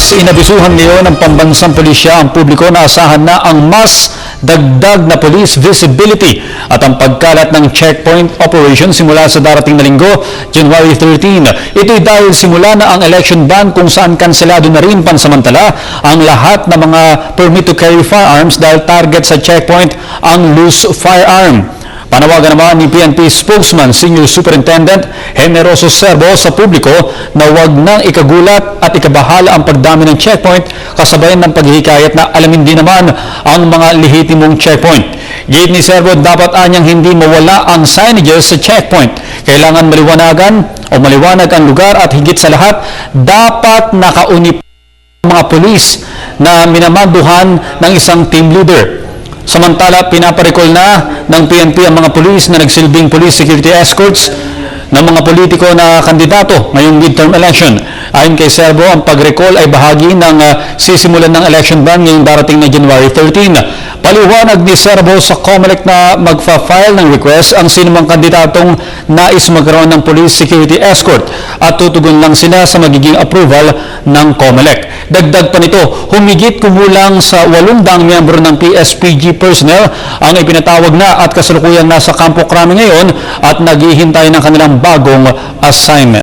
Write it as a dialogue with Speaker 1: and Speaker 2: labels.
Speaker 1: Martes, inabisuhan ngayon ng pambansang pulisya ang publiko na asahan na ang mas dagdag na police visibility at ang pagkalat ng checkpoint operation simula sa darating na linggo, January 13. Ito'y dahil simula na ang election ban kung saan kanselado na rin pansamantala ang lahat ng mga permit to carry firearms dahil target sa checkpoint ang loose firearm. Panawagan naman ni PNP spokesman Senior Superintendent Generoso Serbo sa publiko na huwag nang ikagulat at ikabahala ang pagdami ng checkpoint kasabay ng paghihikayat na alamin din naman ang mga lehitimong checkpoint. Gate ni Serbo, dapat anyang hindi mawala ang signages sa checkpoint. Kailangan maliwanag ang lugar at higit sa lahat, dapat nakaunip ang mga pulis na minamanduhan ng isang team leader. Samantala, pinaparecall na ng PNP ang mga pulis na nagsilbing police security escorts ng mga politiko na kandidato ngayong midterm election. Ayon kay Serbo, ang pag-recall ay bahagi ng sisimulan ng election ban ngayong darating na January 13. Paliwanag ni Serbo sa COMELEC na magfa-file ng request ang sinumang kandidatong nais magkaroon ng police security escort at tutugon lang sila sa magiging approval ng COMELEC. Dagdag pa nito, humigit kumulang sa 800 miyembro ng PSPG personnel ang ipinatawag na at kasalukuyang nasa Campo Crame ngayon at naghihintay ng kanilang bagong assignment.